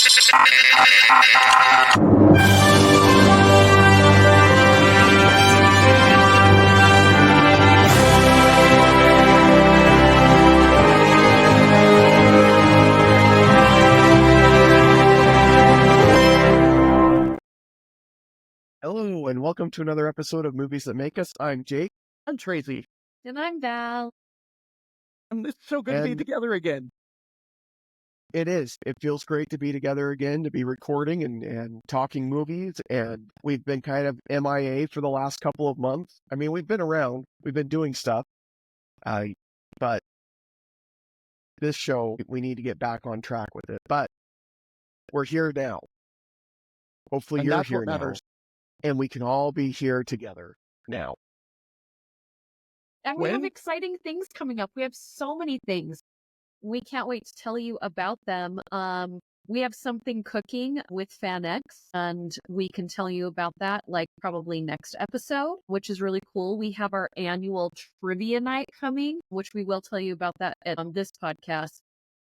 Hello, and welcome to another episode of Movies That Make Us. I'm Jake. I'm Tracy. And I'm Val. And it's so good to be together again. It is. It feels great to be together again, to be recording and talking movies. And we've been kind of MIA for the last couple of months. I mean, we've been around. We've been doing stuff. But this show, we need to get back on track with it. But we're here now. Hopefully you're here now. And we can all be here together now. And we have exciting things coming up. We have so many things. We can't wait to tell you about them. We have something cooking with FanX, and we can tell you about that like probably next episode, which is really cool. We have our annual trivia night coming, which we will tell you about that on this podcast.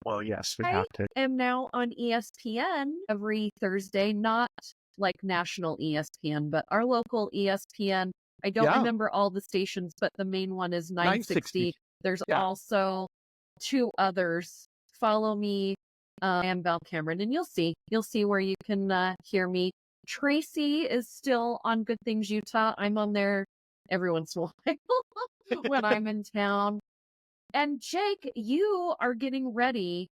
Well, yes, we have to. I am now on ESPN every Thursday, not like national ESPN, but our local ESPN. I don't remember all the stations, but the main one is 960. There's also two others. Follow me and Val Cameron, and you'll see where you can hear me. Tracy is still on Good Things Utah. I'm on there every once in a while when I'm in town. And Jake, you are getting ready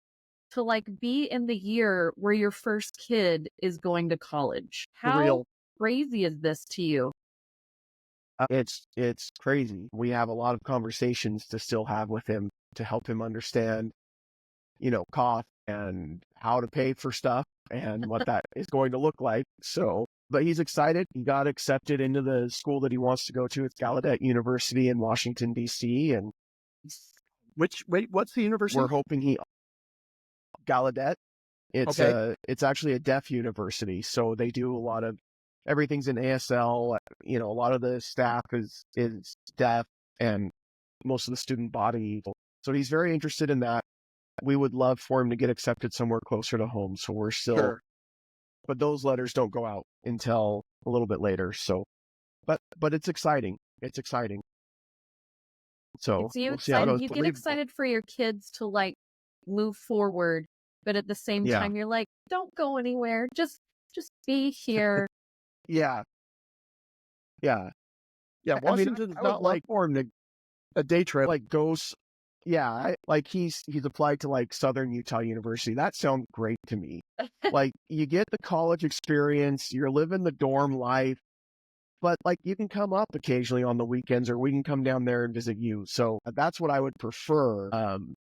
to like be in the year where your first kid is going to college. How crazy is this to you? It's crazy. We have a lot of conversations to still have with him to help him understand, cost and how to pay for stuff and what that is going to look like. So, but he's excited. He got accepted into the school that he wants to go to. It's Gallaudet University in Washington, D.C. And what's the university? We're hoping Gallaudet. It's actually a deaf university, so they do a lot of everything's in ASL. A lot of the staff is deaf, and most of the student body. So he's very interested in that. We would love for him to get accepted somewhere closer to home. So we're still, but those letters don't go out until a little bit later. So, but it's exciting. It's exciting. So we'll see how it goes. You get excited for your kids to like move forward, but at the same time, you're like, don't go anywhere. Just be here. Yeah. Washington's not like for him to a day trip. Like goes. Yeah. He's applied to like Southern Utah University. That sounds great to me. Like you get the college experience, you're living the dorm life, but like you can come up occasionally on the weekends, or we can come down there and visit you. So that's what I would prefer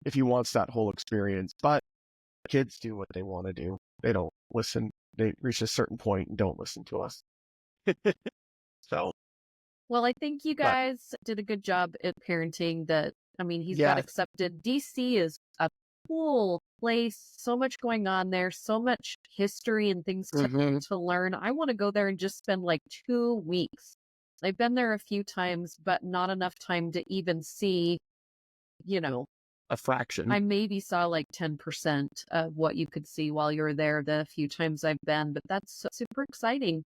if he wants that whole experience. But kids do what they want to do. They don't listen. They reach a certain point and don't listen to us. So. Well, I think you guys did a good job at parenting that. I mean, he's got accepted. DC is a cool place. So much going on there. So much history and things to learn. I want to go there and just spend like 2 weeks. I've been there a few times, but not enough time to even see, a fraction. I maybe saw like 10% of what you could see while you're there the few times I've been, but that's super exciting.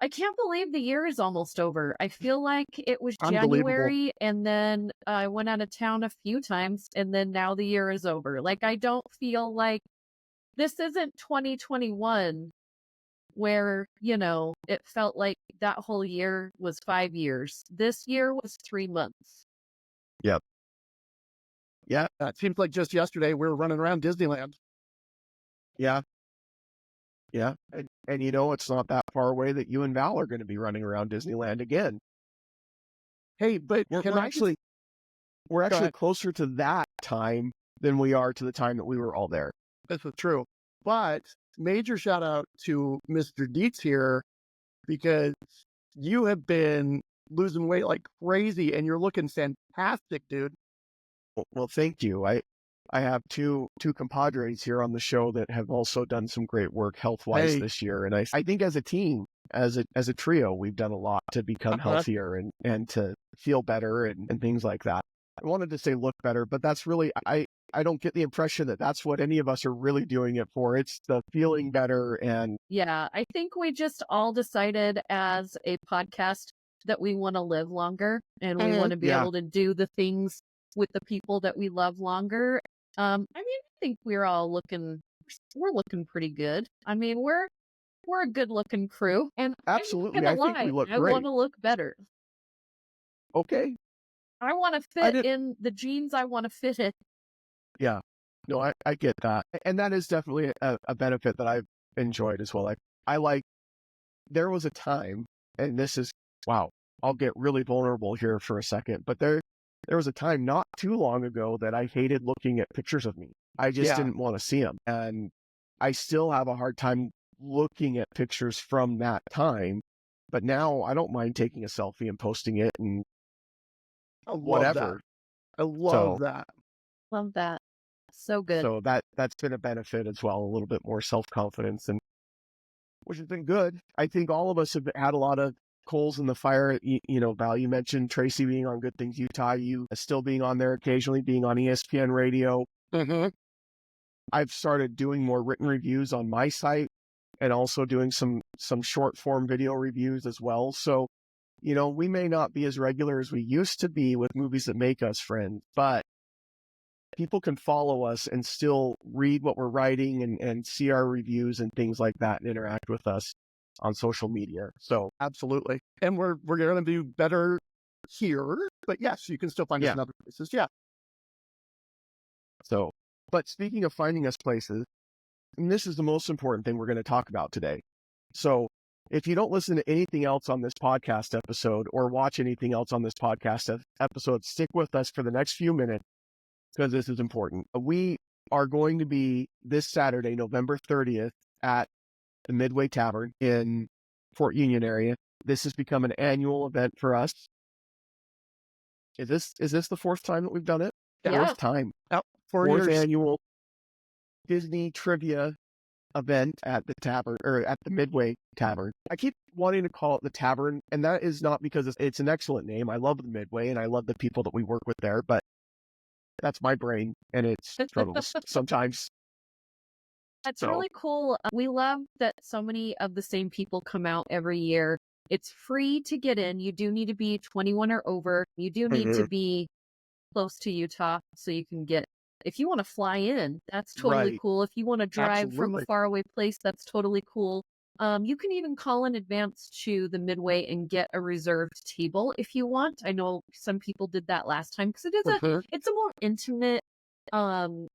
I can't believe the year is almost over. I feel like it was January and then I went out of town a few times and then now the year is over. Like, I don't feel like this isn't 2021 where, it felt like that whole year was 5 years. This year was 3 months. Yep. Yeah. It seems like just yesterday we were running around Disneyland. Yeah. Yeah. And it's not that far away that you and Val are going to be running around Disneyland again. Hey, but we're actually closer to that time than we are to the time that we were all there. This is true. But major shout out to Mr. Dietz here, because you have been losing weight like crazy and you're looking fantastic, dude. Well, thank you. I have two compadres here on the show that have also done some great work health-wise this year. And I think as a team, as a trio, we've done a lot to become healthier and to feel better and things like that. I wanted to say look better, but that's really, I I don't get the impression that that's what any of us are really doing it for. It's the feeling better. And yeah, I think we just all decided as a podcast that we want to live longer and we want to be able to do the things with the people that we love longer. I mean, I think we're looking pretty good. I mean, we're a good looking crew, and absolutely, I think we look great. I want to look better. Okay. I want to fit in the jeans I want to fit in. Yeah. No, I get that. And that is definitely a benefit that I've enjoyed as well. There was a time, and this is, wow, I'll get really vulnerable here for a second, but there was a time not too long ago that I hated looking at pictures of me. I just didn't want to see them. And I still have a hard time looking at pictures from that time. But now I don't mind taking a selfie and posting it and whatever. I love that. Love that. So good. So that's been a benefit as well, a little bit more self-confidence, and which has been good. I think all of us have had a lot of coals in the fire. You know, Val, you mentioned Tracy being on Good Things Utah, you still being on there occasionally, being on ESPN radio. Mm-hmm. I've started doing more written reviews on my site and also doing some short form video reviews as well. So, you know, we may not be as regular as we used to be with Movies That Make Us Friends, but people can follow us and still read what we're writing and see our reviews and things like that and interact with us on social media. So absolutely. And we're going to do better here, but yes, you can still find us in other places. Yeah. So, but speaking of finding us places, and this is the most important thing we're going to talk about today. So if you don't listen to anything else on this podcast episode or watch anything else on this podcast episode, stick with us for the next few minutes, because this is important. We are going to be this Saturday, November 30th, at the Midway Tavern in Fort Union area. This has become an annual event for us. Is this the fourth time that we've done it? Yeah. Fourth time. Yep. Fourth annual Disney trivia event at the tavern, or at the Midway Tavern. I keep wanting to call it the Tavern, and that is not because it's an excellent name. I love the Midway and I love the people that we work with there, but that's my brain and it struggles sometimes. That's really cool. We love that so many of the same people come out every year. It's free to get in. You do need to be 21 or over. You do need to be close to Utah so you can get, if you want to fly in, that's totally cool. If you want to drive from a faraway place, that's totally cool. You can even call in advance to the Midway and get a reserved table if you want. I know some people did that last time because it is it's a more intimate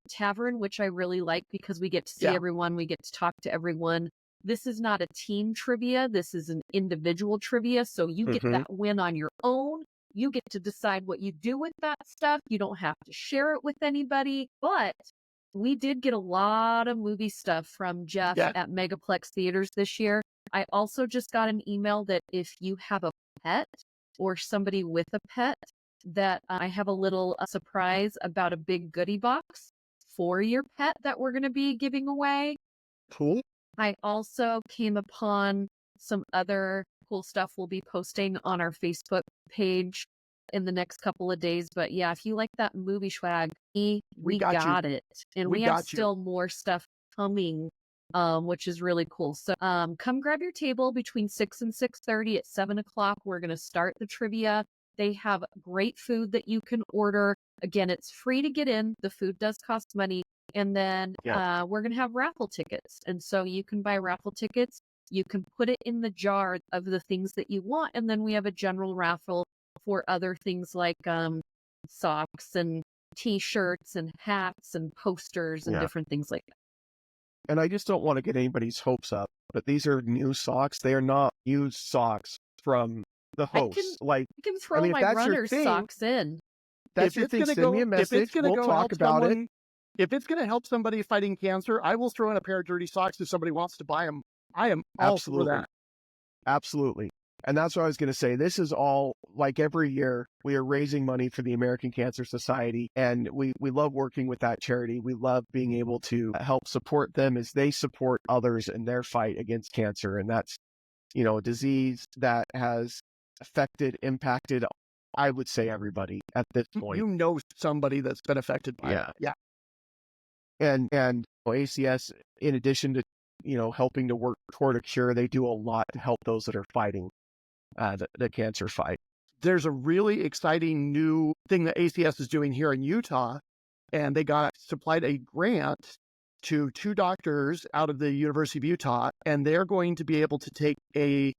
tavern, which I really like because we get to see everyone, we get to talk to everyone. This is not a team trivia, this is an individual trivia, so you get that win on your own. You get to decide what you do with that stuff. You don't have to share it with anybody. But we did get a lot of movie stuff from Jeff at Megaplex Theaters this year. I also just got an email that if you have a pet or somebody with a pet, that I have a little surprise about a big goodie box for your pet that we're going to be giving away. Cool. I also came upon some other cool stuff we'll be posting on our Facebook page in the next couple of days. But yeah, if you like that movie swag, we got it. And we have still more stuff coming, which is really cool. So come grab your table between 6 and 6:30. At 7 o'clock, we're going to start the trivia. They have great food that you can order. Again, it's free to get in. The food does cost money. And then we're going to have raffle tickets. And so you can buy raffle tickets. You can put it in the jar of the things that you want. And then we have a general raffle for other things like socks and T-shirts and hats and posters and different things like that. And I just don't want to get anybody's hopes up, but these are new socks. They are not used socks from the host. I can throw my runner's socks in. That's your thing. Send me a message. We'll talk about it. If it's going to help somebody fighting cancer, I will throw in a pair of dirty socks if somebody wants to buy them. I am all for that. Absolutely. And that's what I was going to say. This is all, like every year, we are raising money for the American Cancer Society. And we love working with that charity. We love being able to help support them as they support others in their fight against cancer. And that's, you know, a disease that has impacted, I would say, everybody at this point. You know somebody that's been affected by it. Yeah. And ACS, in addition to, helping to work toward a cure, they do a lot to help those that are fighting the cancer fight. There's a really exciting new thing that ACS is doing here in Utah, and they got supplied a grant to 2 doctors out of the University of Utah, and they're going to be able to take a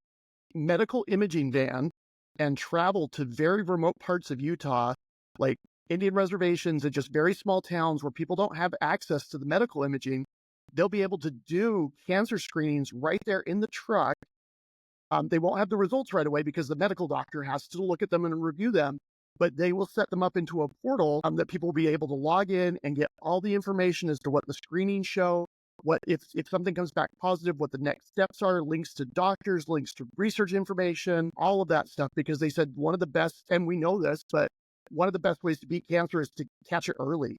medical imaging van and travel to very remote parts of Utah, like Indian reservations and just very small towns where people don't have access to the medical imaging. They'll be able to do cancer screenings right there in the truck. They won't have the results right away because the medical doctor has to look at them and review them, but they will set them up into a portal that people will be able to log in and get all the information as to what the screenings show, what if something comes back positive, what the next steps are, links to doctors, links to research information, all of that stuff, because they said one of the best, and we know this, but one of the best ways to beat cancer is to catch it early.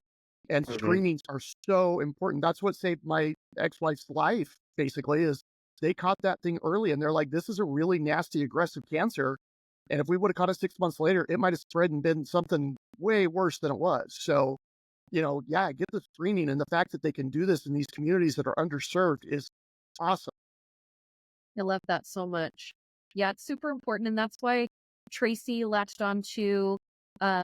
And screenings are so important. That's what saved my ex-wife's life, basically, is they caught that thing early, and they're like, this is a really nasty, aggressive cancer. And if we would have caught it 6 months later, it might have spread and been something way worse than it was. So, get the screening. And the fact that they can do this in these communities that are underserved is awesome. I love that so much. Yeah, it's super important. And that's why Tracy latched onto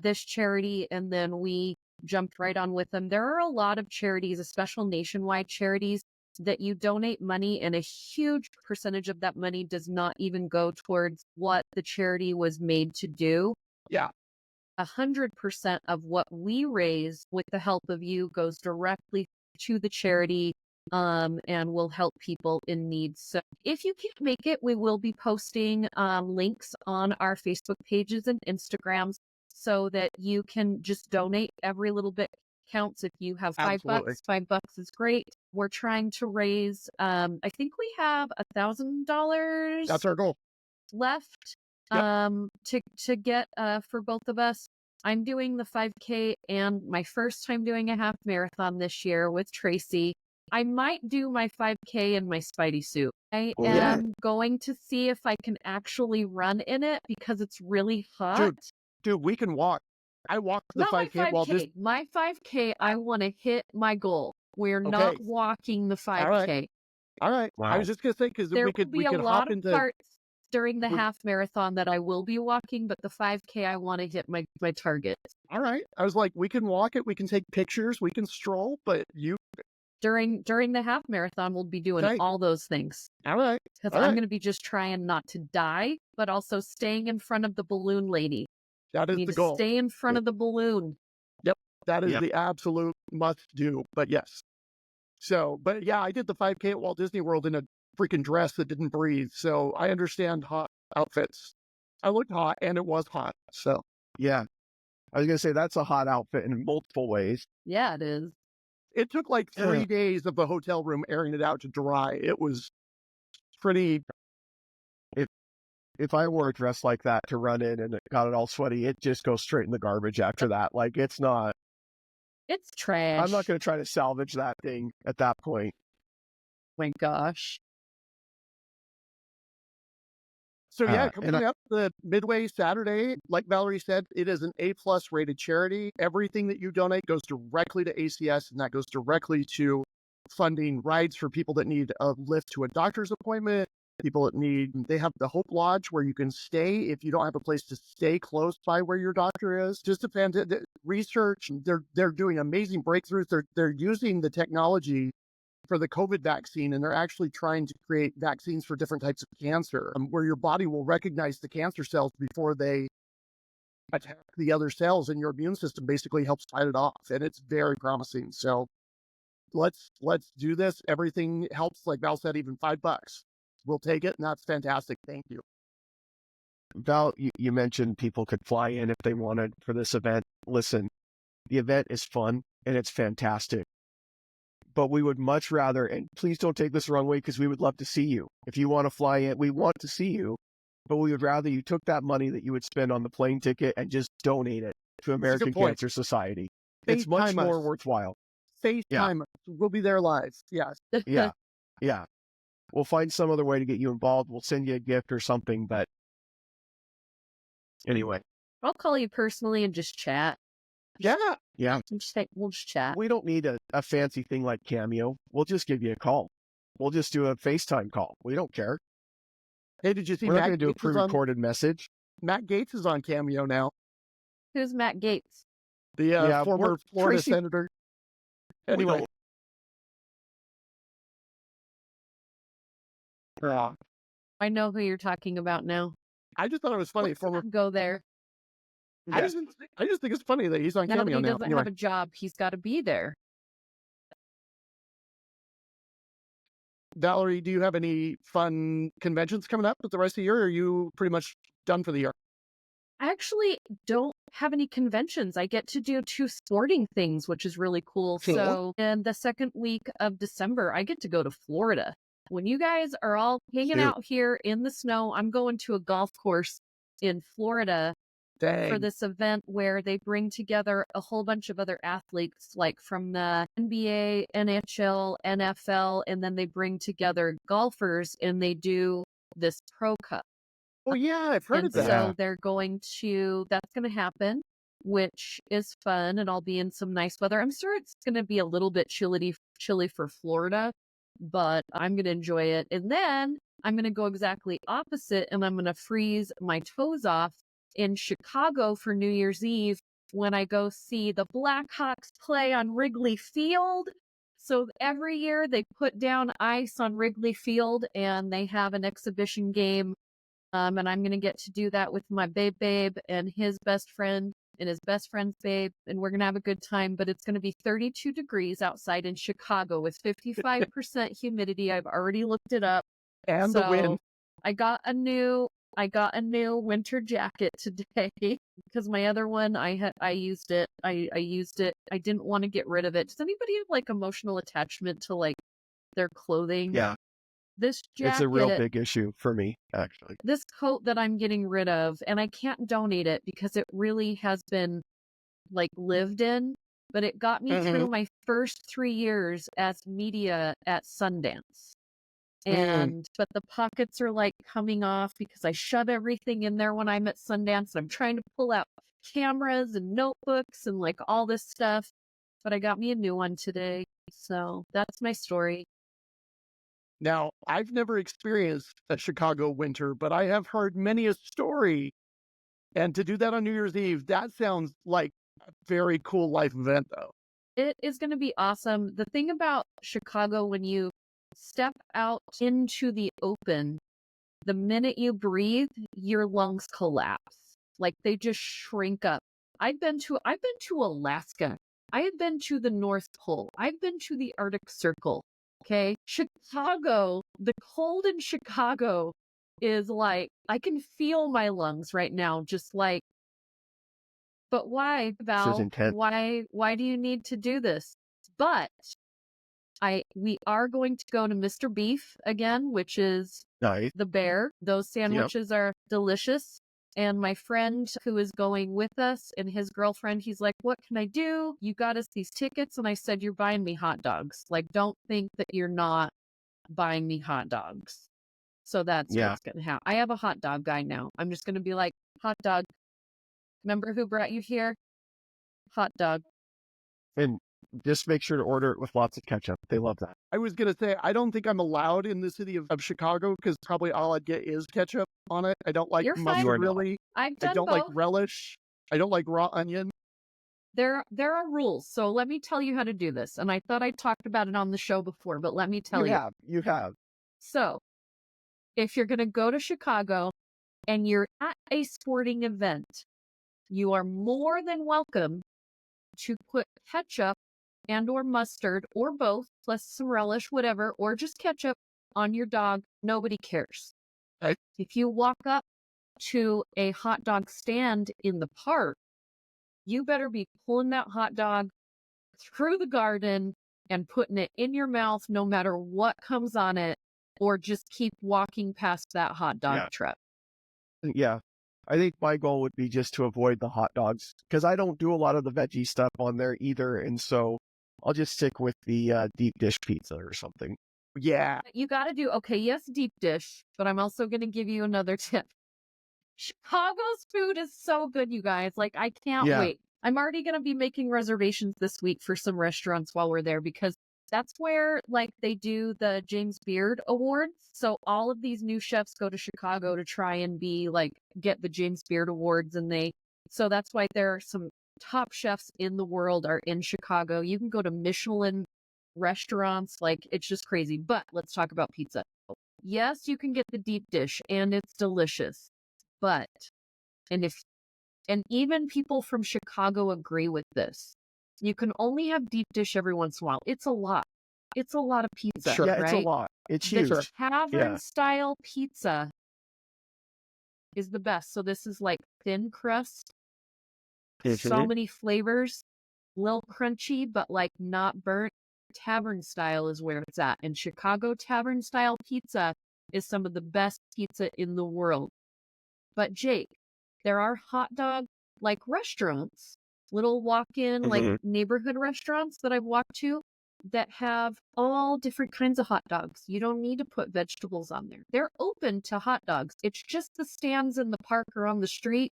this charity, and then we jumped right on with them. There are a lot of charities, especially nationwide charities, that you donate money and a huge percentage of that money does not even go towards what the charity was made to do. Yeah. 100% of what we raise with the help of you goes directly to the charity and will help people in need. So if you can't make it, we will be posting links on our Facebook pages and Instagrams so that you can just donate. Every little bit counts. If you have $5, $5 is great. We're trying to raise, I think we have $1,000. That's our goal. Left to get for both of us. I'm doing the 5K and my first time doing a half marathon this year with Tracy. I might do my 5K in my Spidey suit. I am going to see if I can actually run in it because it's really hot. Dude, we can walk. I walked the 5K while this. My 5K, I want to hit my goal. We're not walking the 5K. All right. Wow. I was just going to say, because we could hop into parts during the half marathon that I will be walking, but the 5K, I want to hit my target. All right. I was like, we can walk it. We can take pictures. We can stroll, but during the half marathon, we'll be doing all those things. All right. Because I'm going to be just trying not to die, but also staying in front of the balloon lady. That is the goal. Stay in front of the balloon. Yep. That is the absolute must do. But yes. So, but yeah, I did the 5K at Walt Disney World in a freaking dress that didn't breathe. So I understand hot outfits. I looked hot and it was hot. So yeah, I was going to say that's a hot outfit in multiple ways. Yeah, it is. It took like 3 days of the hotel room airing it out to dry. It was pretty. If I wore a dress like that to run in and it got it all sweaty, it just goes straight in the garbage after that. Like, it's not. It's trash. I'm not going to try to salvage that thing at that point. My gosh. So yeah, coming up the Midway Saturday, like Valerie said, it is an A+ rated charity. Everything that you donate goes directly to ACS, and that goes directly to funding rides for people that need a lift to a doctor's appointment. People that they have the Hope Lodge where you can stay if you don't have a place to stay close by where your doctor is. Just a fantastic research. They're doing amazing breakthroughs. They're using the technology for the COVID vaccine, and they're actually trying to create vaccines for different types of cancer where your body will recognize the cancer cells before they attack the other cells, and your immune system basically helps fight it off. And it's very promising. So let's do this. Everything helps. Like Val said, even $5. We'll take it, and that's fantastic. Thank you. Val, you mentioned people could fly in if they wanted for this event. Listen, the event is fun, and it's fantastic. But we would much rather, and please don't take this the wrong way, because we would love to see you. If you want to fly in, we want to see you, but we would rather you took that money that you would spend on the plane ticket and just donate it to American Cancer Society. It's much more worthwhile. FaceTime us. We'll be there live. Yes. Yeah. We'll find some other way to get you involved. We'll send you a gift or something, but anyway. I'll call you personally and just chat. Yeah. We'll just chat. We don't need a fancy thing like Cameo. We'll just give you a call. We'll just do a FaceTime call. We don't care. Hey, did you see We're not Matt going to do a Gaetz is on pre-recorded message. Matt Gaetz is on Cameo now. Who's Matt Gaetz? The former Florida Tracy, senator. Anyway. I know who you're talking about now. I just thought it was funny. Go there. I just think it's funny that he's on Cameo now. He doesn't have a job. He's got to be there. Valerie, do you have any fun conventions coming up with the rest of the year, or are you pretty much done for the year? I actually don't have any conventions. I get to do 2 sporting things, which is really cool. So in the second week of December, I get to go to Florida. When you guys are all hanging out here in the snow, I'm going to a golf course in Florida for this event where they bring together a whole bunch of other athletes, like from the NBA, NHL, NFL, and then they bring together golfers and they do this Pro Cup. Oh yeah, I've heard of that. So that's going to happen, which is fun, and I'll be in some nice weather. I'm sure it's going to be a little bit chilly for Florida, but I'm going to enjoy it. And then I'm going to go exactly opposite, and I'm going to freeze my toes off in Chicago for New Year's Eve when I go see the Blackhawks play on Ridley Field. So every year they put down ice on Ridley Field and they have an exhibition game. And I'm going to get to do that with my babe and his best friend and his best friend's babe. And we're going to have a good time, but it's going to be 32 degrees outside in Chicago with 55% humidity. I've already looked it up. And the wind. I got a new winter jacket today because my other one, I used it. I used it. I didn't want to get rid of it. Does anybody have like emotional attachment to like their clothing? Yeah. This jacket, it's a real big issue for me, actually. This coat that I'm getting rid of, and I can't donate it because it really has been like lived in, but it got me through my first 3 years as media at Sundance. But the pockets are like coming off because I shove everything in there when I'm at Sundance. I'm trying to pull out cameras and notebooks and like all this stuff, but I got me a new one today. So that's my story. Now, I've never experienced a Chicago winter, but I have heard many a story. And to do that on New Year's Eve, that sounds like a very cool life event, though. It is going to be awesome. The thing about Chicago, when you step out into the open, the minute you breathe, your lungs collapse. Like they just shrink up. I've been to Alaska. I have been to the North Pole. I've been to the Arctic Circle. Okay. Chicago, the cold in Chicago is like, I can feel my lungs right now, just like, but why, Val? Why do you need to do this? But we are going to go to Mr. Beef again, which is nice. The Bear. Those sandwiches are delicious. And my friend who is going with us and his girlfriend, he's like, what can I do? You got us these tickets. And I said, you're buying me hot dogs. Like, don't think that you're not buying me hot dogs. So that's what's going to happen. I have a hot dog guy now. I'm just going to be like, hot dog. Remember who brought you here? Hot dog. And just make sure to order it with lots of ketchup. They love that. I was going to say, I don't think I'm allowed in the city of Chicago because probably all I'd get is ketchup on it. I don't like mustard really. I don't like relish. I don't like raw onion. There are rules. So let me tell you how to do this. And I thought I talked about it on the show before, but let me tell you. You have. So if you're going to go to Chicago and you're at a sporting event, you are more than welcome to put ketchup and or mustard or both, plus some relish, whatever, or just ketchup on your dog. Nobody cares. Okay. If you walk up to a hot dog stand in the park, you better be pulling that hot dog through the garden and putting it in your mouth no matter what comes on it, or just keep walking past that hot dog truck. Yeah. I think my goal would be just to avoid the hot dogs because I don't do a lot of the veggie stuff on there either. And so I'll just stick with the deep dish pizza or something. Yeah. You got to do, yes, deep dish, but I'm also going to give you another tip. Chicago's food is so good, you guys. Like, I can't wait. I'm already going to be making reservations this week for some restaurants while we're there, because that's where like they do the James Beard Awards. So all of these new chefs go to Chicago to try and be like, get the James Beard Awards. So that's why there are some top chefs in the world are in Chicago. You can go to Michelin restaurants. Like, it's just crazy. But let's talk about pizza. Yes, you can get the deep dish and it's delicious. But, and even people from Chicago agree with this, you can only have deep dish every once in a while. It's a lot. It's a lot of pizza. Sure. Yeah, right? It's a lot. It's huge. The tavern style pizza is the best. So this is like thin crust, so many flavors, a little crunchy, but like not burnt. Tavern style is where it's at. And Chicago tavern style pizza is some of the best pizza in the world. But Jake, there are hot dog like restaurants, little walk-in like neighborhood restaurants that I've walked to that have all different kinds of hot dogs. You don't need to put vegetables on there. They're open to hot dogs. It's just the stands in the park or on the street.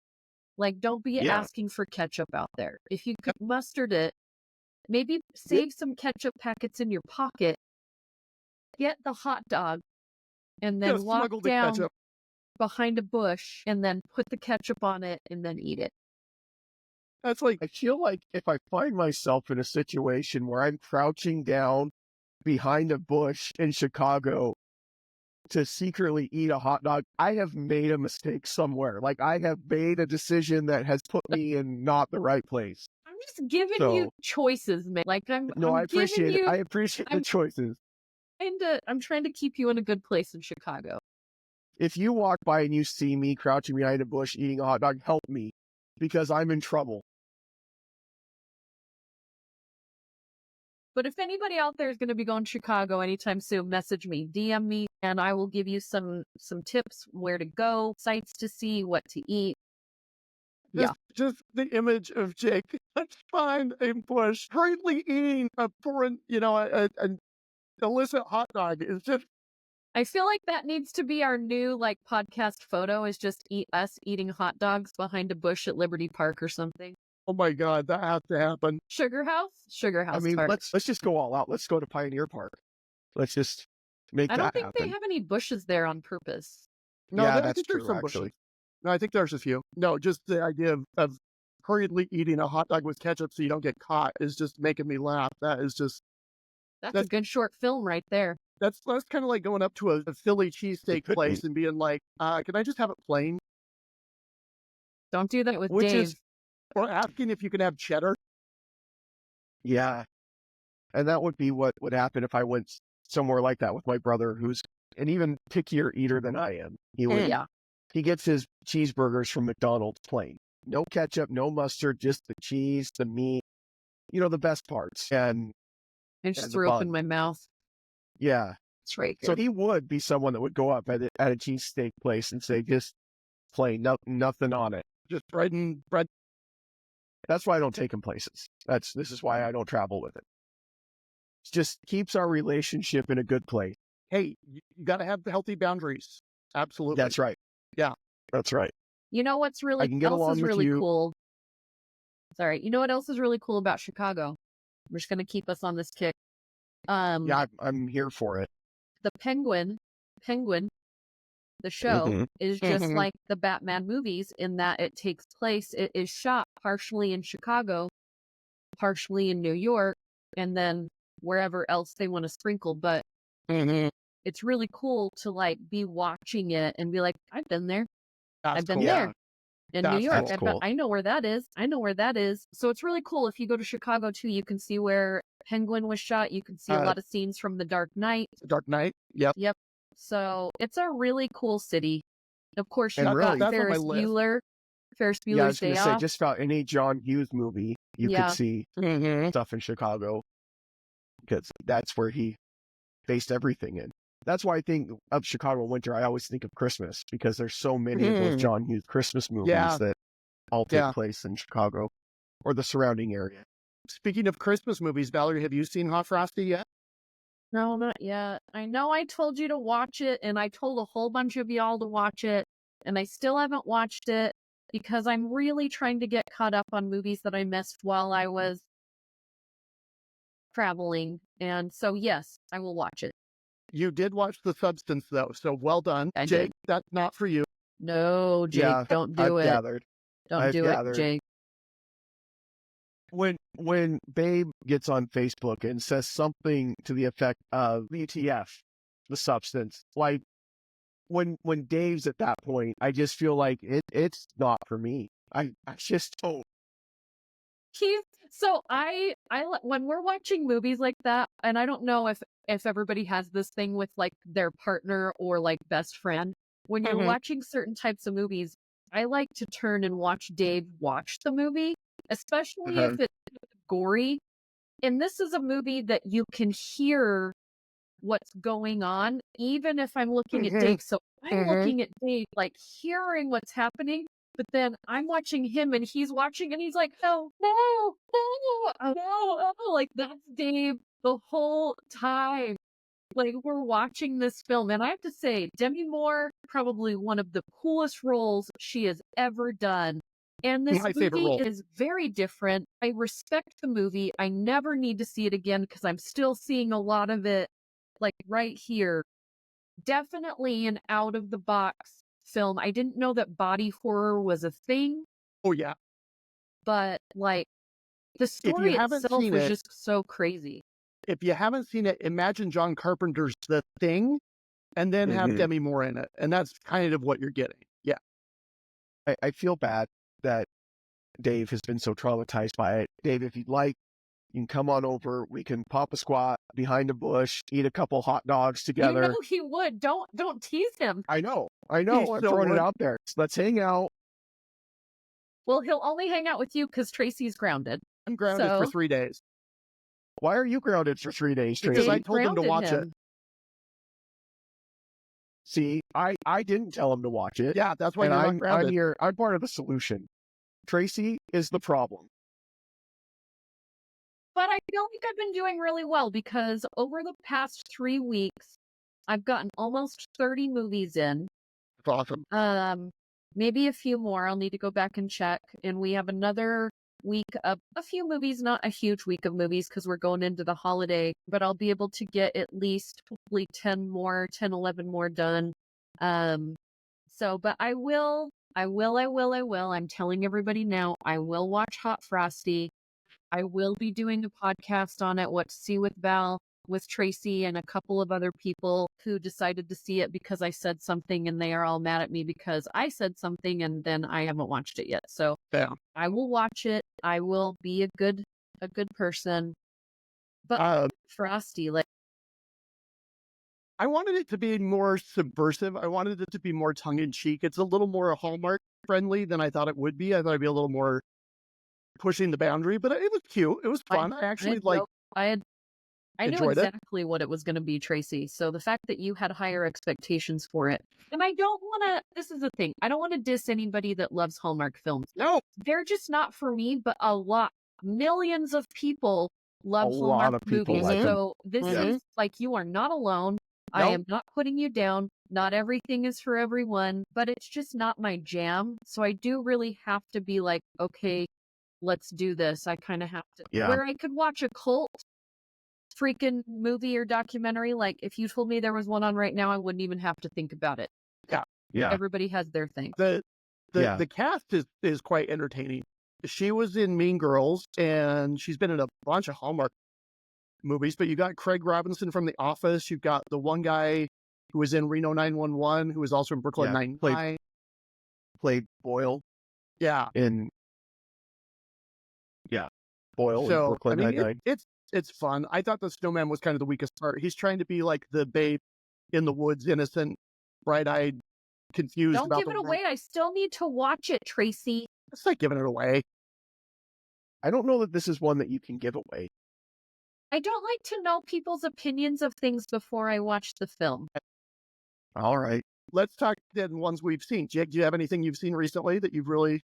Like, don't be asking for ketchup out there. If you could mustard it, maybe save some ketchup packets in your pocket, get the hot dog, and then walk down behind a bush and then put the ketchup on it and then eat it. That's like, I feel like if I find myself in a situation where I'm crouching down behind a bush in Chicago to secretly eat a hot dog, I have made a mistake somewhere. Like, I have made a decision that has put me in not the right place. I'm just giving you choices, man. Like, I appreciate it. I appreciate the choices. I'm trying to keep you in a good place in Chicago. If you walk by and you see me crouching behind a bush eating a hot dog, help me, because I'm in trouble. But if anybody out there is going to be going to Chicago anytime soon, message me, DM me, and I will give you some tips, where to go, sites to see, what to eat. Just the image of Jake behind a bush, hurriedly eating a foreign, an illicit hot dog is just. I feel like that needs to be our new like podcast photo, is just us eating hot dogs behind a bush at Liberty Park or something. Oh my God, that has to happen. Sugar House I mean, Park. let's just go all out. Let's go to Pioneer Park. Let's just make that happen. I don't think they have any bushes there on purpose. No, that's true, some actually. Bushes. No, I think there's a few. No, just the idea of hurriedly eating a hot dog with ketchup so you don't get caught is just making me laugh. That's a good short film right there. That's kind of like going up to a Philly cheesesteak place and being like, can I just have it plain? Don't do that with Dave. Or asking if you can have cheddar. Yeah. And that would be what would happen if I went somewhere like that with my brother, who's an even pickier eater than I am. He gets his cheeseburgers from McDonald's plain. No ketchup, no mustard, just the cheese, the meat, the best parts. And I just threw up in my mouth. Yeah. It's right here. So he would be someone that would go up at a cheesesteak place and say, just plain, nothing on it. Just bread. That's why I don't take him places. This is why I don't travel with it. It just keeps our relationship in a good place. Hey, you got to have healthy boundaries. Absolutely. That's right. Yeah. That's right. You know what's really cool? Sorry. You know what else is really cool about Chicago? We're just going to keep us on this kick. Yeah, I'm here for it. The Penguin, the show, is just like the Batman movies in that it is shot partially in Chicago, partially in New York, and then wherever else they want to sprinkle. But it's really cool to like be watching it and be like, I've been there. I've been there in New York. I know where that is. So it's really cool. If you go to Chicago too, you can see where Penguin was shot. You can see a lot of scenes from The Dark Knight. Dark Knight. Yep. So it's a really cool city. Of course, you've got Ferris Bueller's Day Off. Say, just about any John Hughes movie, you could see stuff in Chicago, because that's where he based everything in. That's why I think of Chicago winter, I always think of Christmas, because there's so many of those John Hughes Christmas movies that all take place in Chicago or the surrounding area. Speaking of Christmas movies, Valerie, have you seen Hot Frosty yet? No, not yet. I know I told you to watch it, and I told a whole bunch of y'all to watch it, and I still haven't watched it. because I'm really trying to get caught up on movies that I missed while I was traveling. And so, yes, I will watch it. You did watch The Substance, though, so well done. I Jake, did. that's not for you. No, Jake, Yeah, don't do I've it. gathered. Don't I've do gathered. it, Jake. When Babe gets on Facebook and says something to the effect of VTF, The Substance, like when Dave's at that point, I just feel like it's not for me. I just don't. I when we're watching movies like that, and I don't know if everybody has this thing with like their partner or like best friend. When you're watching certain types of movies, I like to turn and watch Dave watch the movie, especially if it's gory. And this is a movie that you can hear what's going on, even if I'm looking at Dave. So I'm looking at Dave, like hearing what's happening, but then I'm watching him and he's watching and he's like, no, no, no, no, no. Like that's Dave the whole time. Like we're watching this film. And I have to say, Demi Moore, probably one of the coolest roles she has ever done. And this movie is very different. I respect the movie. I never need to see it again because I'm still seeing a lot of it like right here. Definitely an out of the box film. I didn't know that body horror was a thing. Oh, yeah. But like the story itself was just so crazy. If you haven't seen it, imagine John Carpenter's The Thing and then have Demi Moore in it. And that's kind of what you're getting. Yeah. I feel bad that Dave has been so traumatized by it. Dave, if you'd like, you can come on over. We can pop a squat behind a bush, eat a couple hot dogs together. You know he would. Don't tease him. I know. I'm throwing it out there. So let's hang out. Well, he'll only hang out with you because Tracy's grounded. I'm grounded for 3 days. Why are you grounded for 3 days, Tracy? Because I told him to watch it. See, I didn't tell him to watch it. Yeah, that's why you're not grounded. I'm here. I'm part of the solution. Tracy is the problem. But I feel like I've been doing really well because over the past 3 weeks, I've gotten almost 30 movies in. That's awesome. Maybe a few more. I'll need to go back and check. And we have another week of a few movies, not a huge week of movies because we're going into the holiday, but I'll be able to get at least hopefully 10, 11 more done. But I will. I'm telling everybody now, I will watch Hot Frosty. I will be doing a podcast on it, What to See with Val, with Tracy and a couple of other people who decided to see it because I said something and they are all mad at me because I said something and then I haven't watched it yet. So yeah. I will watch it. I will be a good person. But Frosty, like, I wanted it to be more subversive. I wanted it to be more tongue-in-cheek. It's a little more Hallmark friendly than I thought it would be. I thought it'd be a little more pushing the boundary, but it was cute. It was fun. I knew exactly what it was going to be, Tracy. So the fact that you had higher expectations for it, and I don't want to, this is the thing, I don't want to diss anybody that loves Hallmark films. No. They're just not for me, but millions of people love Hallmark movies. Like so this is like, you are not alone. Nope. I am not putting you down. Not everything is for everyone, but it's just not my jam. So I do really have to be like, okay, let's do this. I kind of have to. Yeah. Where I could watch a cult freaking movie or documentary, like if you told me there was one on right now, I wouldn't even have to think about it. Yeah. Yeah. Everybody has their thing. The cast is quite entertaining. She was in Mean Girls and she's been in a bunch of Hallmark movies, but you got Craig Robinson from The Office. You've got the one guy who was in Reno 911, who was also in Brooklyn Nine-Nine. Played Boyle. Yeah. Boyle in Brooklyn Nine-Nine. It's fun. I thought the snowman was kind of the weakest part. He's trying to be like the babe in the woods, innocent, bright-eyed, confused. Don't give it away. I still need to watch it, Tracy. It's not giving it away. I don't know that this is one that you can give away. I don't like to know people's opinions of things before I watch the film. All right. Let's talk then ones we've seen. Jake, do you have anything you've seen recently that you've really...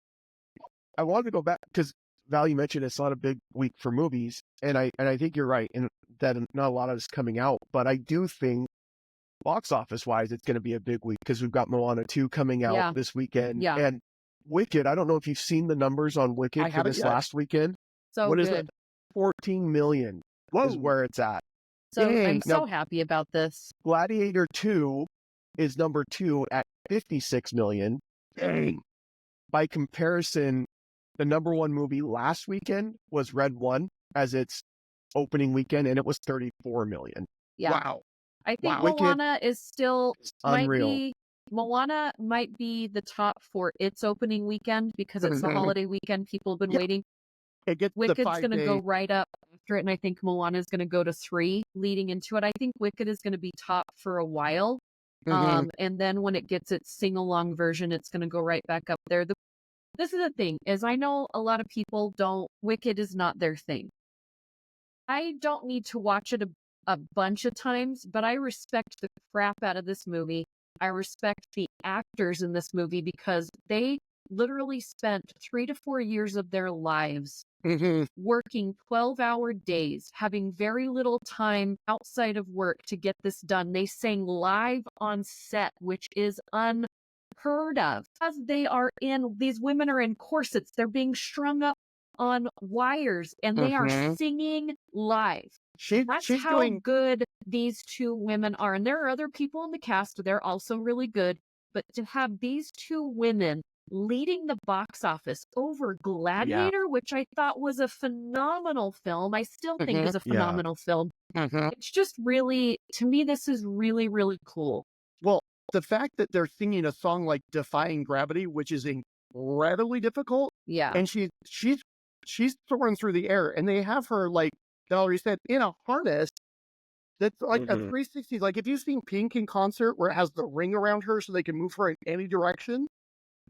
I wanted to go back because Val, you mentioned it's not a big week for movies, and I think you're right, and that not a lot of it's coming out, but I do think box office wise, it's going to be a big week because we've got Moana 2 coming out this weekend, and Wicked, I don't know if you've seen the numbers on Wicked for this last weekend. So what is good. it? 14 million is where it's at. So Dang. I'm so happy about this. Gladiator 2 is number 2 at 56 million. Dang. By comparison, the number 1 movie last weekend was Red 1 as its opening weekend, and it was 34 million. Yeah. Wow. I think Moana is still unreal. Moana might be the top for its opening weekend because it's the holiday weekend. People have been waiting. Wicked's going to go right up after it, and I think Moana is going to go to 3 leading into it. I think Wicked is going to be top for a while. And then when it gets its sing-along version, it's going to go right back up there. This is the thing, is I know a lot of people Wicked is not their thing. I don't need to watch it a bunch of times, but I respect the crap out of this movie. I respect the actors in this movie because they literally spent 3 to 4 years of their lives working 12-hour days, having very little time outside of work to get this done. They sang live on set, which is unheard of. As these women are in corsets, they're being strung up on wires, and they are singing live. That's how good these 2 women are. And there are other people in the cast, they're also really good. But to have these 2 women leading the box office over Gladiator, which I thought was a phenomenal film, I still think is a phenomenal film. It's just really, to me, this is really, really cool. Well, the fact that they're singing a song like Defying Gravity, which is incredibly difficult. Yeah. And she's soaring through the air, and they have her, like Valerie said, in a harness that's like a 360. Like if you've seen Pink in concert where it has the ring around her so they can move her in any direction.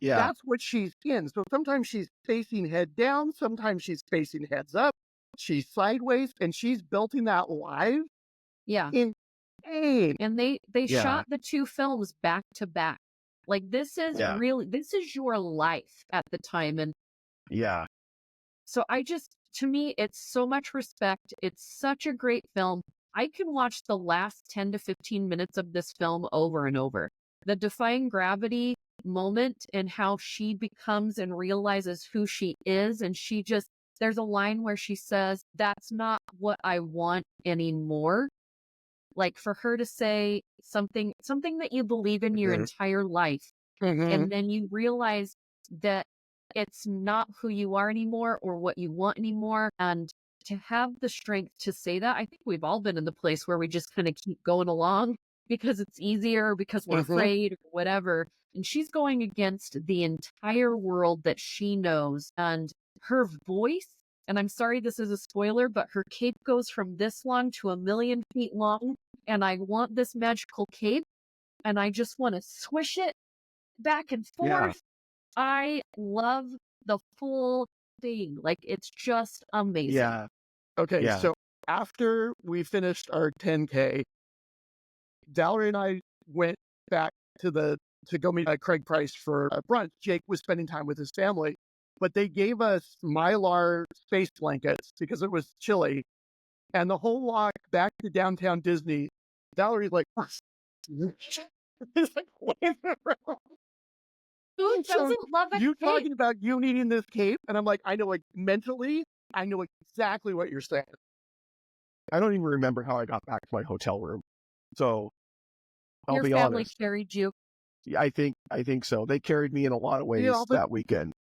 Yeah. That's what she's in. So sometimes she's facing head down, sometimes she's facing heads up, she's sideways, and she's belting that live. Yeah. Insane. And they shot the 2 films back to back. Like this is this is your life at the time. And so to me, it's so much respect. It's such a great film. I can watch the last 10 to 15 minutes of this film over and over. The Defying Gravity moment and how she becomes and realizes who she is. And there's a line where she says, "That's not what I want anymore." Like for her to say something that you believe in your entire life. And then you realize that it's not who you are anymore or what you want anymore. And to have the strength to say that, I think we've all been in the place where we just kind of keep going along because it's easier, because we're afraid or whatever. And she's going against the entire world that she knows. And her voice, and I'm sorry this is a spoiler, but her cape goes from this long to 1,000,000 feet long. And I want this magical cape. And I just want to swish it back and forth. Yeah. I love the full thing. Like, it's just amazing. Yeah. Okay, so after we finished our 10K, Valerie and I went back to go meet Craig Price for brunch. Jake was spending time with his family, but they gave us Mylar space blankets because it was chilly. And the whole walk back to downtown Disney, Valerie's like, it's like, what is it? Who doesn't love a you cape? Talking about you needing this cape, and I'm like, I know, like, mentally, I know exactly what you're saying. I don't even remember how I got back to my hotel room. So I'll be honest. Your family carried you. Yeah, I think so. They carried me in a lot of ways that weekend.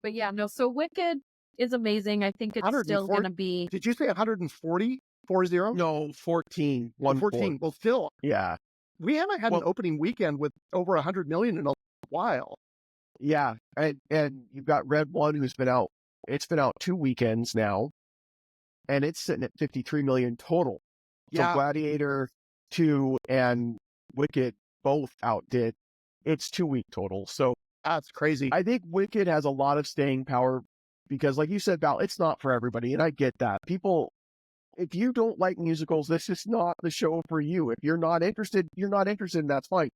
But yeah, no, so Wicked is amazing. I think it's still going to be... Did you say 140? 40? No, 14. 14. Well, still. Yeah. We haven't had an opening weekend with over 100 million in a while. Yeah. And you've got Red 1 who's been out. It's been out 2 weekends now. And it's sitting at 53 million total. So Gladiator 2 and Wicked both outdid its 2-week total. So that's crazy. I think Wicked has a lot of staying power because, like you said, Val, it's not for everybody. And I get that. People, if you don't like musicals, this is not the show for you. If you're not interested, and that's fine.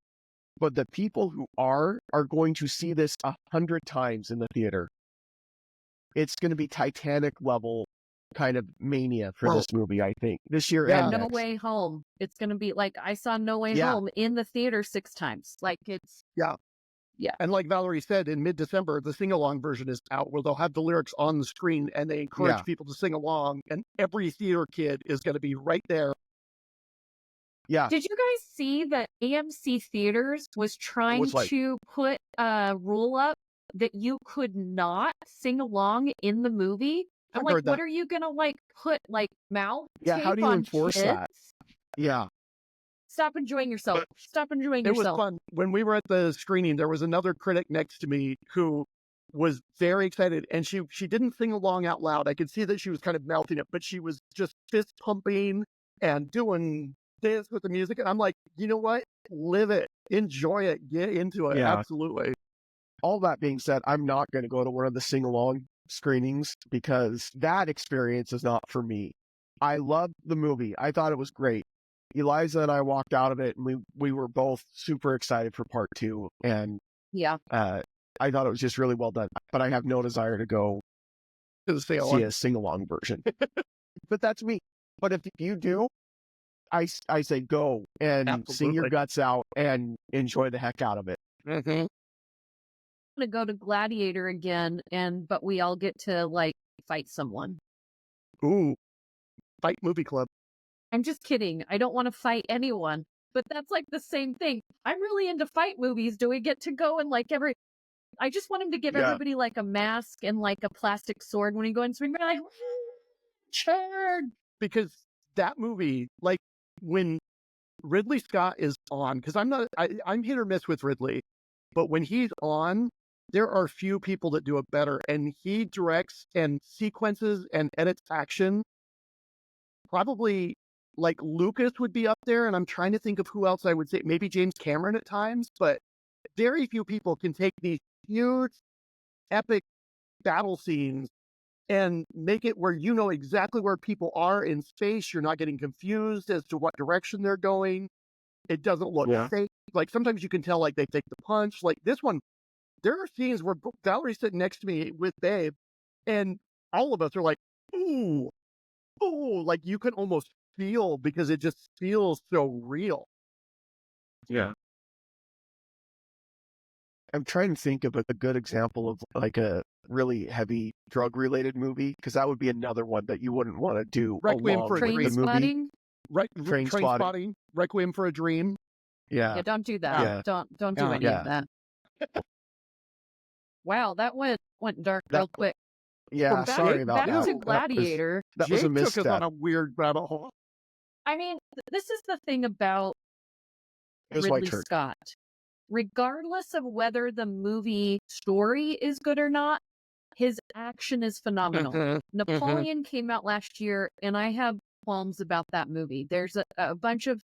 But the people who are going to see this 100 times in the theater. It's going to be Titanic level kind of mania for this movie, I think, this year. And No Way Home. It's going to be like, I saw No Way Home in the theater 6 times. Like, it's Yeah. And like Valerie said, in mid-December, the sing-along version is out where they'll have the lyrics on the screen and they encourage people to sing along. And every theater kid is going to be right there. Yeah. Did you guys see that AMC Theaters was trying to put a rule up that you could not sing along in the movie? I'm like, what are you going to like put like mouth tape how do you on enforce kids? that? Yeah. Stop enjoying yourself. Stop enjoying yourself. It was fun. When we were at the screening, there was another critic next to me who was very excited, and she didn't sing along out loud. I could see that she was kind of mouthing it, but she was just fist pumping and doing this with the music. And I'm like, you know what? Live it. Enjoy it. Get into it. Yeah. Absolutely. All that being said, I'm not going to go to one of the sing-along screenings because that experience is not for me. I loved the movie. I thought it was great. Eliza and I walked out of it, and we were both super excited for part 2. And I thought it was just really well done. But I have no desire to go see a sing-along version. But that's me. But if you do, I say go and sing your guts out and enjoy the heck out of it. Mm-hmm. I'm gonna go to Gladiator again, but we all get to like fight someone. Ooh, fight movie club. I'm just kidding. I don't want to fight anyone, but that's like the same thing. I'm really into fight movies. Do we get to go and like I just want him to give everybody like a mask and like a plastic sword when we go in swing. We're like, turn. Because that movie, like when Ridley Scott is on, because I'm hit or miss with Ridley, but when he's on, there are few people that do it better. And he directs and sequences and edits action. Probably like Lucas would be up there. And I'm trying to think of who else I would say, maybe James Cameron at times, but very few people can take these huge, epic battle scenes and make it where you know exactly where people are in space. You're not getting confused as to what direction they're going. It doesn't look fake. Like sometimes you can tell like they take the punch. Like this one, there are scenes where Valerie's sitting next to me with Babe, and all of us are like, ooh, like you can almost feel because it just feels so real. Yeah. I'm trying to think of a good example of like a really heavy drug-related movie, because that would be another one that you wouldn't want to do Requiem along for a with Dream. the movie. Train spotting. Requiem for a Dream. Yeah. Don't do that. Yeah. Don't do any of that. Wow, that went dark real quick. Yeah, sorry about that. Back to Gladiator. That was a misstep. Took us on a weird rabbit hole. I mean, this is the thing about Ridley Scott. Regardless of whether the movie story is good or not, his action is phenomenal. Napoleon came out last year, and I have qualms about that movie. There's a bunch of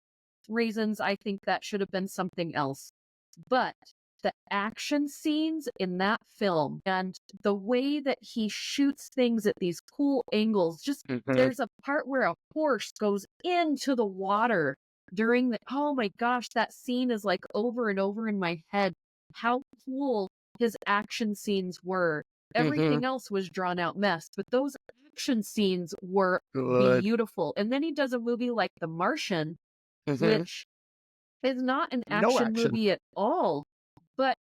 reasons I think that should have been something else. But the action scenes in that film and the way that he shoots things at these cool angles, there's a part where a horse goes into the water during oh my gosh, that scene is like over and over in my head. How cool his action scenes were. Everything else was drawn out mess, but those action scenes were beautiful. And then he does a movie like The Martian, which is not an action movie at all, but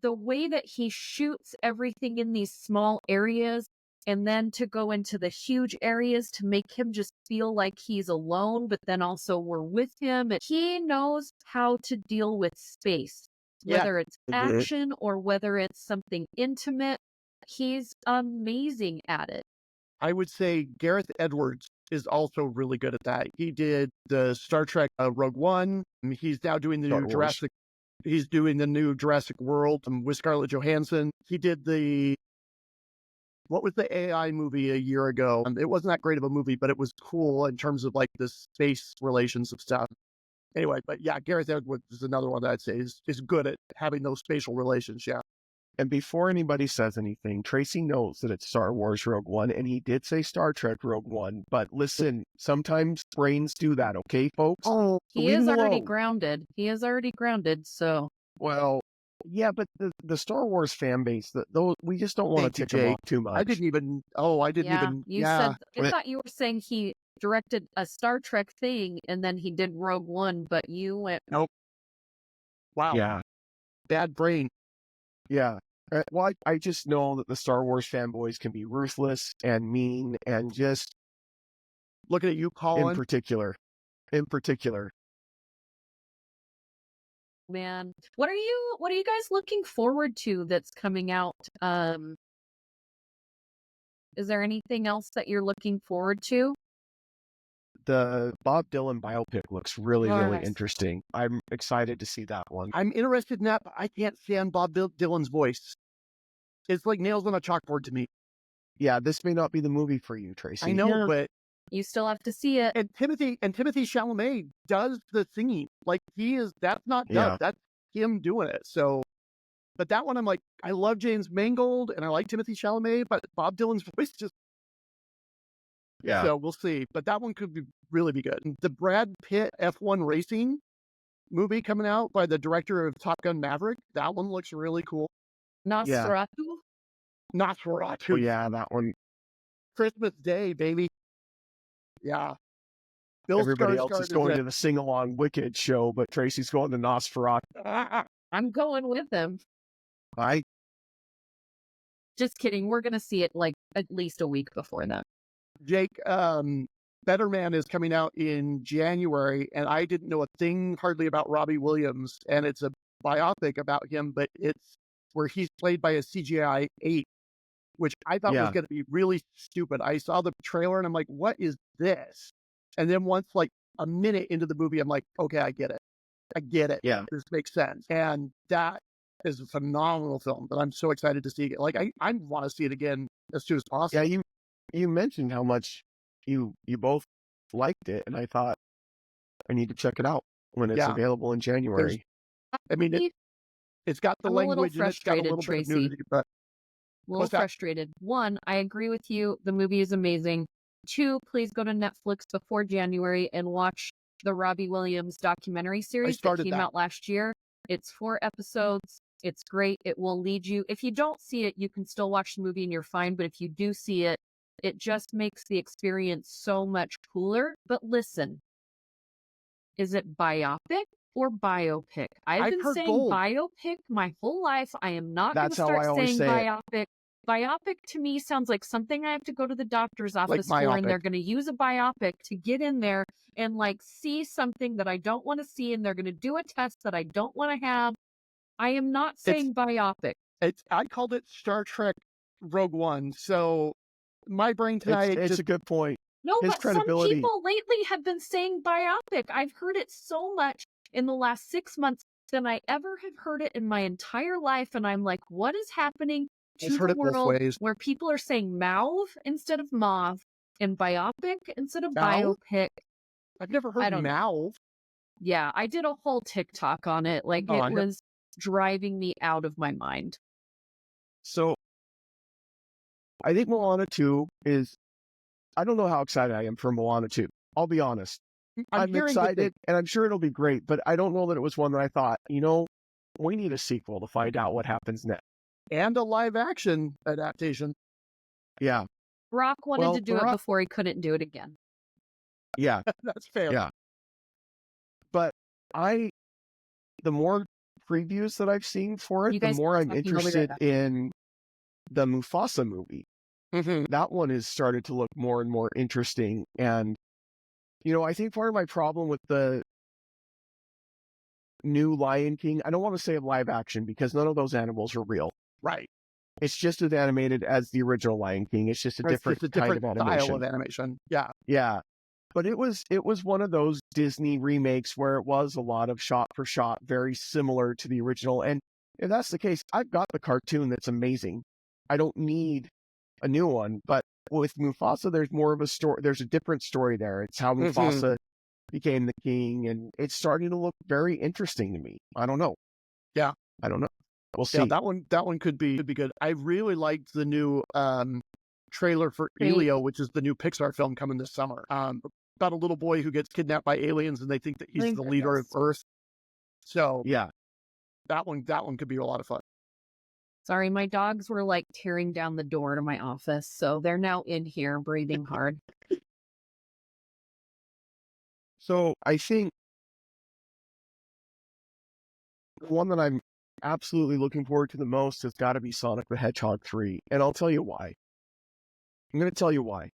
the way that he shoots everything in these small areas and then to go into the huge areas to make him just feel like he's alone, but then also we're with him. And he knows how to deal with space, whether it's action or whether it's something intimate. He's amazing at it. I would say Gareth Edwards is also really good at that. He did the Star Trek Rogue One. He's now doing the new Jurassic. He's doing the new Jurassic World with Scarlett Johansson. He did what was the AI movie a year ago? It wasn't that great of a movie, but it was cool in terms of like the space relations of stuff. Anyway, but yeah, Gareth Edwards is another one that I'd say is good at having those spatial relations. Yeah. And before anybody says anything, Tracy knows that it's Star Wars Rogue One, and he did say Star Trek Rogue One. But listen, sometimes brains do that, okay, folks? Oh, he is already grounded. He is already grounded, so. Well, yeah, but the Star Wars fan base, those we just don't want to tick them off too much. I didn't even. You said, I thought you were saying he directed a Star Trek thing, and then he did Rogue One, but you went. Nope. Wow. Yeah. Bad brain. Yeah. Well, I just know that the Star Wars fanboys can be ruthless and mean and just Looking at you, Colin. In particular. Man, what are you guys looking forward to that's coming out? Is there anything else that you're looking forward to? The Bob Dylan biopic looks really, really interesting. I'm excited to see that one. I'm interested in that, but I can't stand Bob Dylan's voice. It's like nails on a chalkboard to me. Yeah, this may not be the movie for you, Tracy. I know, but you still have to see it. And Timothy Chalamet does the singing. Like that's not dubbed. That's him doing it. So, but that one I'm like, I love James Mangold and I like Timothy Chalamet, but Bob Dylan's voice just. Yeah. So we'll see. But that one could really be good. The Brad Pitt F1 racing movie coming out by the director of Top Gun Maverick. That one looks really cool. Nosferatu? Nosferatu. Oh, yeah, that one. Christmas Day, baby. Yeah. Everybody else is going to the sing-along Wicked show, but Tracy's going to Nosferatu. I'm going with him. Just kidding. We're going to see it like at least a week before that. Jake, Better Man is coming out in January, and I didn't know a thing hardly about Robbie Williams, and it's a biopic about him, but it's where he's played by a CGI ape, which I thought was going to be really stupid. I saw the trailer, and I'm like, what is this? And then once, like, a minute into the movie, I'm like, okay, I get it. Yeah. This makes sense. And that is a phenomenal film that I'm so excited to see it. Like, I want to see it again as soon as possible. Yeah, you mentioned how much you both liked it, and I thought I need to check it out when it's available in January. It's got the language and it's got a little Tracy. bit of nudity, but a little frustrated. One, I agree with you. The movie is amazing. Two, please go to Netflix before January and watch the Robbie Williams documentary series that came out last year. It's 4 episodes. It's great. It will lead you. If you don't see it, you can still watch the movie and you're fine. But if you do see it, it just makes the experience so much cooler. But listen, is it biopic or biopic? I've been saying biopic my whole life. I am not going to start saying biopic. Biopic to me sounds like something I have to go to the doctor's office for, and they're going to use a biopic to get in there and like see something that I don't want to see, and they're going to do a test that I don't want to have. I am not saying biopic. I called it Star Trek Rogue One. So my brain tonight. It's a good point. No, but some people lately have been saying biopic. I've heard it so much in the last 6 months than I ever have heard it in my entire life, and I'm like, what is happening to the world where people are saying mauve instead of mauve and biopic instead of biopic? I've never heard mauve. Yeah, I did a whole TikTok on it. Like, it was driving me out of my mind. So I think Moana 2 is, I don't know how excited I am for Moana 2. I'll be honest. I'm excited and I'm sure it'll be great, but I don't know that it was one that I thought, we need a sequel to find out what happens next. And a live action adaptation. Yeah. Brock wanted to do it before he couldn't do it again. Yeah. That's fair. Yeah. But the more previews that I've seen for it, the more I'm interested in the Mufasa movie. Mm-hmm. That one has started to look more and more interesting. And, I think part of my problem with the new Lion King, I don't want to say live action because none of those animals are real. Right. It's just as animated as the original Lion King. It's just a different kind of animation. Style of animation. Yeah. Yeah. But it was one of those Disney remakes where it was a lot of shot for shot, very similar to the original. And if that's the case, I've got the cartoon that's amazing. I don't need a new one. But with Mufasa, there's more of a story. There's a different story there. It's how Mufasa became the king, and it's starting to look very interesting to me. I don't know. Yeah. I don't know. We'll see. Yeah, that one could be good. I really liked the new trailer for Elio, which is the new Pixar film coming this summer. About a little boy who gets kidnapped by aliens and they think that he's the leader of Earth. So yeah, that one could be a lot of fun. Sorry, my dogs were like tearing down the door to my office, so they're now in here breathing hard. So I think the one that I'm absolutely looking forward to the most has got to be Sonic the Hedgehog 3. And I'll tell you why. I'm going to tell you why.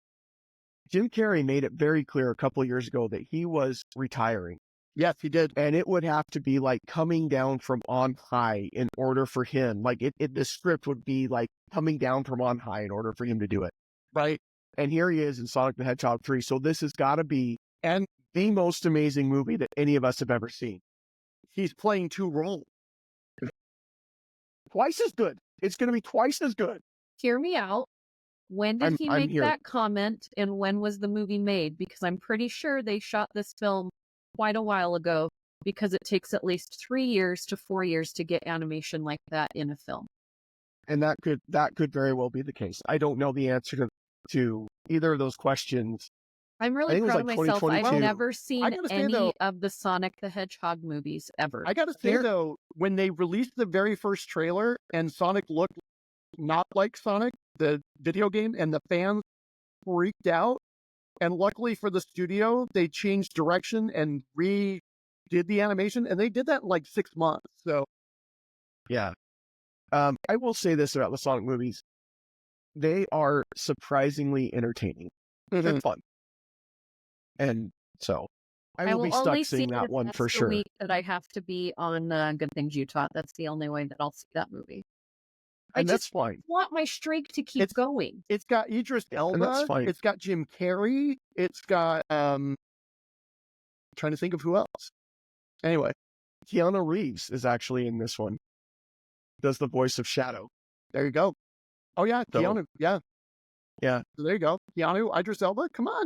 Jim Carrey made it very clear a couple of years ago that he was retiring. Yes, he did. And it would have to be like coming down from on high in order for him. Like the script would be like coming down from on high in order for him to do it. Right. And here he is in Sonic the Hedgehog 3. So this has got to be the most amazing movie that any of us have ever seen. He's playing two roles. Twice as good. It's going to be twice as good. Hear me out. When did he make that comment, and when was the movie made? Because I'm pretty sure they shot this film quite a while ago, because it takes at least 3 years to 4 years to get animation like that in a film. And that could very well be the case. I don't know the answer to either of those questions. I'm really proud of myself. I've never seen any of the Sonic the Hedgehog movies ever. I gotta say, though, when they released the very first trailer and Sonic looked not like Sonic, the video game, and the fans freaked out, and luckily for the studio, they changed direction and redid the animation, and they did that in like 6 months. So, yeah. I will say this about the Sonic movies. They are surprisingly entertaining. They're fun. And so I will be stuck seeing that one for sure. The week that I have to be on Good Things Utah. That's the only way that I'll see that movie. And that's fine. I want my streak to keep going. It's got Idris Elba. And that's fine. It's got Jim Carrey. It's got trying to think of who else. Anyway, Keanu Reeves is actually in this one. Does the voice of Shadow. There you go. Oh yeah, Keanu. Yeah. Yeah. So there you go. Keanu, Idris Elba. Come on.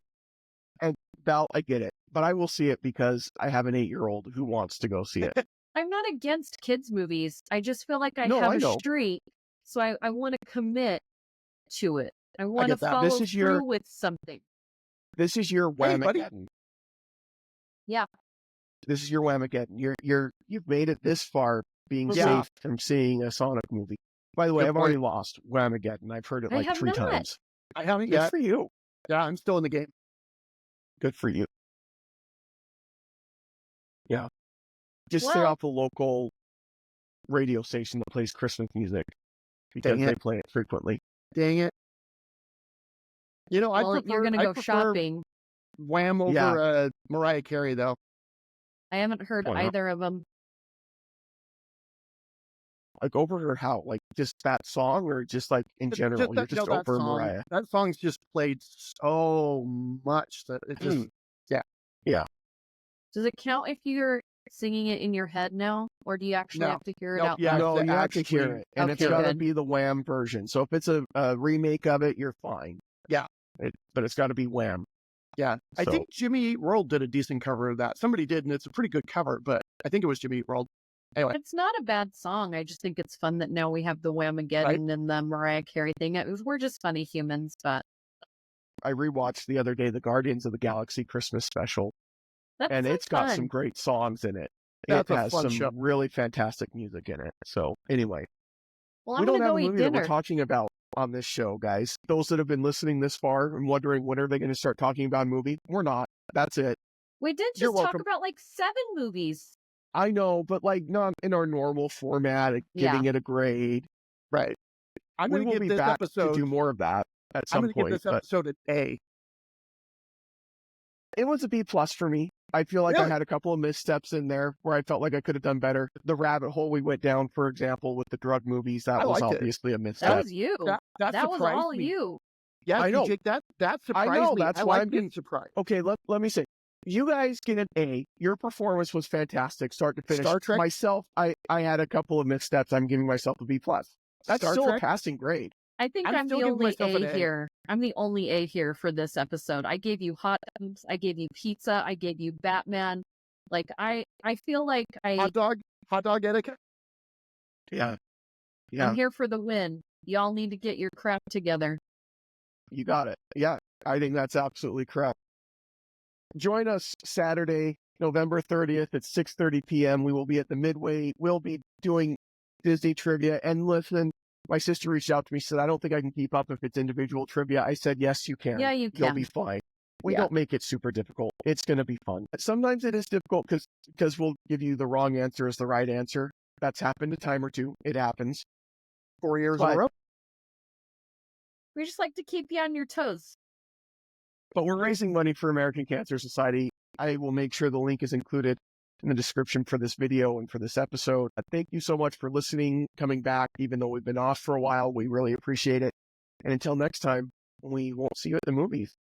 And Val, I get it, but I will see it because I have an 8-year-old who wants to go see it. I'm not against kids' movies. I just feel like I have a streak, so I want to commit to it. I want to follow through with something. This is your Whamageddon. Yeah. This is your Whamageddon. You've made it this far being safe from seeing a Sonic movie. By the way, I've already lost Whamageddon. I've heard it like 3 times. I haven't yet. Good for you. Yeah, I'm still in the game. Good for you. Yeah. Just stay off the local radio station that plays Christmas music because they play it frequently. Dang it. You know, you're going to go shopping. Wham over Mariah Carey, though. I haven't heard either of them. Like over her how? Like just that song or just like in general? You're just over Mariah. That song's just played so much that it just, yeah. Does it count if you're singing it in your head now? Or do you actually have to hear it out? Yeah, no, you have to hear it. And it's got to be the Wham version. So if it's a remake of it, you're fine. Yeah. But it's got to be Wham. Yeah. So. I think Jimmy Eat World did a decent cover of that. Somebody did, and it's a pretty good cover, but I think it was Jimmy Eat World. Anyway. It's not a bad song. I just think it's fun that now we have the Whamageddon and the Mariah Carey thing. We're just funny humans, but... I rewatched the other day the Guardians of the Galaxy Christmas special. It's got some great songs in it. It has some really fantastic music in it. So anyway, we don't have a movie that we're talking about on this show, guys. Those that have been listening this far and wondering when are they going to start talking about a movie, we're not. That's it. We did just talk about like 7 movies. I know, but like not in our normal format, giving it a grade. Right. I'm going to give this episode to do more of that at some point. I'm going to give this episode an A. It was a B+ for me. I feel like I had a couple of missteps in there where I felt like I could have done better. The rabbit hole we went down, for example, with the drug movies, that was obviously a misstep. That was you. That was all me. You. Yeah, I know. Jake, that surprised me. I know. That's why I'm getting surprised. Okay, let me say. You guys get an A. Your performance was fantastic, start to finish. Star Trek? Myself, I had a couple of missteps. I'm giving myself a B+. That's still a passing grade. I think I'm the only A here. I'm the only A here for this episode. I gave you hot dogs. I gave you pizza. I gave you Batman. Like I feel like hot dog etiquette. Yeah. I'm here for the win. Y'all need to get your crap together. You got it. Yeah, I think that's absolutely correct. Join us Saturday, November 30th at 6:30 p.m. We will be at the Midway. We'll be doing Disney trivia. And listen, my sister reached out to me, said, I don't think I can keep up if it's individual trivia. I said, yes, you can. Yeah, you can. You'll be fine. We don't make it super difficult. It's going to be fun. Sometimes it is difficult because we'll give you the wrong answer as the right answer. That's happened a time or two. It happens. 4 years in a row. We just like to keep you on your toes. But we're raising money for American Cancer Society. I will make sure the link is included in the description for this video and for this episode. Thank you so much for listening, coming back, even though we've been off for a while. We really appreciate it. And until next time, we won't see you at the movies.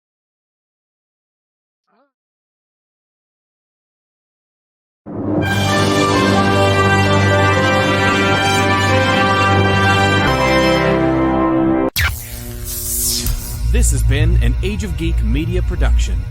This has been an Age of Geek media production.